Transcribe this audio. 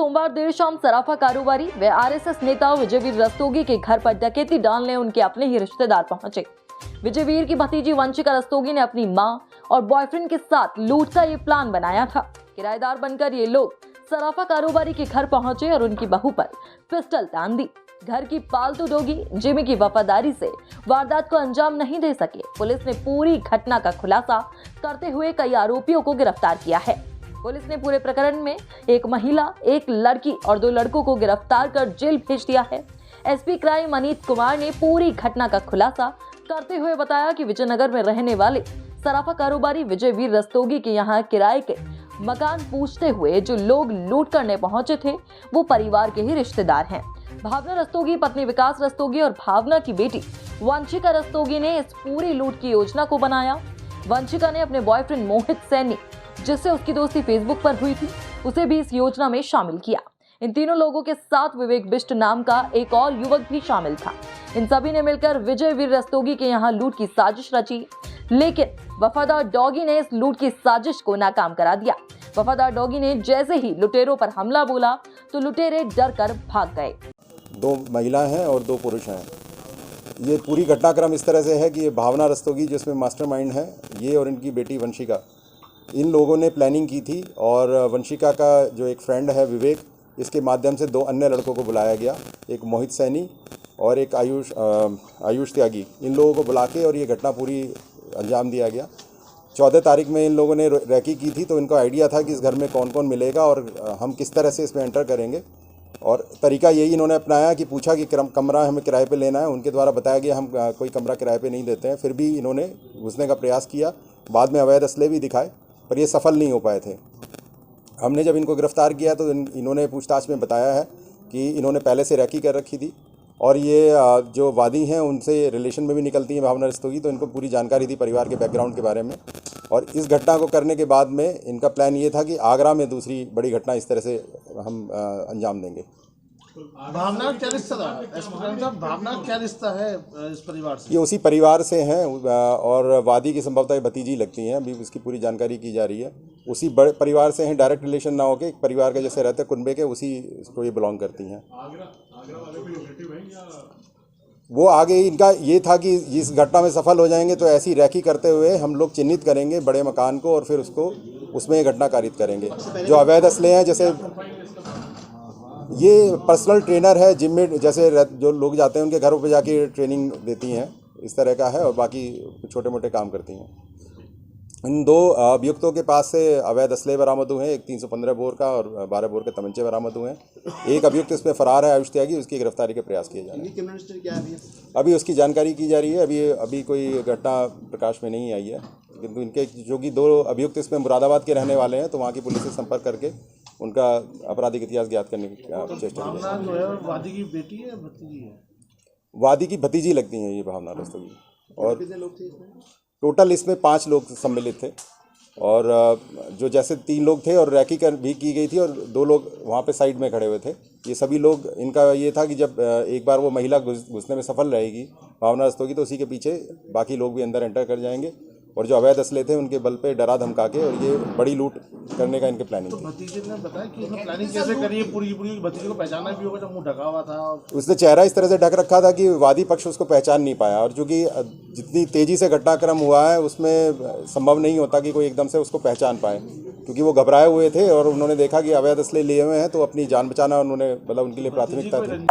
सोमवार देर शाम सराफा कारोबारी व आरएसएस नेता विजयवीर रस्तोगी के घर पर डकैती डालने उनके अपने ही रिश्तेदार पहुंचे। विजयवीर की भतीजी वंशिका रस्तोगी ने अपनी मां और बॉयफ्रेंड के साथ लूट का ये प्लान बनाया था। किराएदार बनकर ये लोग सराफा कारोबारी के घर पहुंचे और उनकी बहू पर पिस्टल तान दी। घर की पालतू डॉगी जिमी की वफादारी से वारदात को अंजाम नहीं दे सके। पुलिस ने पूरी घटना का खुलासा करते हुए कई आरोपियों को गिरफ्तार किया है। पुलिस ने पूरे प्रकरण में एक महिला, एक लड़की और 2 लड़कों को गिरफ्तार कर जेल भेज दिया है। एसपी क्राइम अनीत कुमार ने पूरी घटना का खुलासा करते हुए बताया कि विजयनगर में रहने वाले सराफा कारोबारी विजयवीर रस्तोगी के यहाँ किराए के मकान पूछते हुए जो लोग लूट करने पहुंचे थे वो परिवार के ही रिश्तेदार हैं। भावना रस्तोगी, पत्नी विकास रस्तोगी और भावना की बेटी वंशिका रस्तोगी ने इस पूरी लूट की योजना को बनाया। वंशिका ने अपने बॉयफ्रेंड मोहित सैनी, जिससे उसकी दोस्ती फेसबुक पर हुई थी, उसे भी इस योजना में शामिल किया। इन तीनों लोगों के साथ विवेक बिष्ट नाम का एक और युवक भी शामिल था। इन सभी ने मिलकर विजयवीर रस्तोगी के यहाँ लूट की साजिश रची, लेकिन वफादार डॉगी ने इस लूट की साजिश को नाकाम करा दिया। वफादार डॉगी ने जैसे ही लुटेरों पर हमला बोला तो लुटेरे डर कर भाग गए। 2 महिलाएं हैं और 2 पुरुष हैं। ये पूरी घटनाक्रम इस तरह से है कि ये भावना रस्तोगी जिसमें मास्टरमाइंड है, ये और इनकी बेटी वंशिका, इन लोगों ने प्लानिंग की थी। और वंशिका का जो एक फ्रेंड है विवेक, इसके माध्यम से 2 अन्य लड़कों को बुलाया गया, एक मोहित सैनी और एक आयुष त्यागी। इन लोगों को बुला के और ये घटना पूरी अंजाम दिया गया। 14 तारीख में इन लोगों ने रैकी की थी, तो इनको आइडिया था कि इस घर में कौन कौन मिलेगा और हम किस तरह से इसमें एंटर करेंगे। और तरीका यही इन्होंने अपनाया कि पूछा कि कमरा हमें किराए पे लेना है। उनके द्वारा बताया गया हम कोई कमरा किराए पे नहीं देते हैं। फिर भी इन्होंने घुसने का प्रयास किया। बाद में अवैध असले भी दिखाए, पर ये सफल नहीं हो पाए थे। हमने जब इनको गिरफ्तार किया तो इन्होंने पूछताछ में बताया है कि इन्होंने पहले से रैकी कर रखी थी और ये जो वादी हैं उनसे रिलेशन में भी निकलती हैं भावना रस्तोगी, तो इनको पूरी जानकारी थी परिवार के बैकग्राउंड के बारे में। और इस घटना को करने के बाद में इनका प्लान ये था कि आगरा में दूसरी बड़ी घटना इस तरह से हम अंजाम देंगे। भावना क्या रिश्ता था? भावना क्या रिश्ता है इस परिवार से? ये उसी परिवार से हैं और वादी की संभवतः भतीजी लगती हैं। अभी उसकी पूरी जानकारी की जा रही है। उसी बड़े परिवार से हैं, डायरेक्ट रिलेशन ना होके एक परिवार के जैसे रहते कुनबे के, उसी को ये बिलोंग करती हैं। वो आगे इनका ये था कि इस घटना में सफल हो जाएंगे तो ऐसी रैकी करते हुए हम लोग चिन्हित करेंगे बड़े मकान को और फिर उसको उसमें घटना कारित करेंगे। जो अवैध असले हैं, जैसे ये पर्सनल ट्रेनर है जिम में, जैसे जो लोग जाते हैं उनके घरों पे जाके ट्रेनिंग देती हैं, इस तरह का है। और बाकी छोटे मोटे काम करती हैं। इन 2 अभियुक्तों के पास से अवैध असले बरामद हुए हैं, एक 315 बोर का और 12 बोर के तमंचे बरामद हुए हैं। एक अभियुक्त इसमें फरार है, आयुष त्यागी, उसकी गिरफ्तारी के प्रयास किए जा रहे हैं। अभी उसकी जानकारी की जा रही है। अभी कोई घटना प्रकाश में नहीं आई है, किंतु इनके जो कि 2 अभियुक्त इसमें मुरादाबाद के रहने वाले हैं, तो वहाँ की पुलिस से संपर्क करके उनका आपराधिक इतिहास ज्ञात करने की चेष्टा की जा रही है। वादी की बेटी है, भतीजी है? वादी की भतीजी लगती हैं ये भावना रस्तोगी। और कितने लोग थे इसमें? टोटल इसमें 5 लोग सम्मिलित थे। और जो जैसे 3 लोग थे और रैकी भी की गई थी और 2 लोग वहाँ पे साइड में खड़े हुए थे। ये सभी लोग, इनका ये था कि जब एक बार वो महिला घुसने में सफल रहेगी भावना रस्तोगी, तो उसी के पीछे बाकी लोग भी अंदर एंटर कर जाएंगे और जो अवैध असले थे उनके बल पे डरा धमका के और ये बड़ी लूट करने का इनके प्लानिंग थी। भतीजे ने बताया कि इसने प्लानिंग कैसे करी है पूरी भतीजे को पहचाना भी होगा जब मुंह ढका हुआ था। उसने चेहरा इस तरह से ढक रखा था कि वादी पक्ष उसको पहचान नहीं पाया। और चूंकि जितनी तेजी से घटनाक्रम हुआ है उसमें संभव नहीं होता कि कोई एकदम से उसको पहचान पाए, क्योंकि वो घबराए हुए थे और उन्होंने देखा कि अवैध असले लिए हुए हैं, तो अपनी जान बचाना उन्होंने, मतलब उनके लिए प्राथमिकता थी।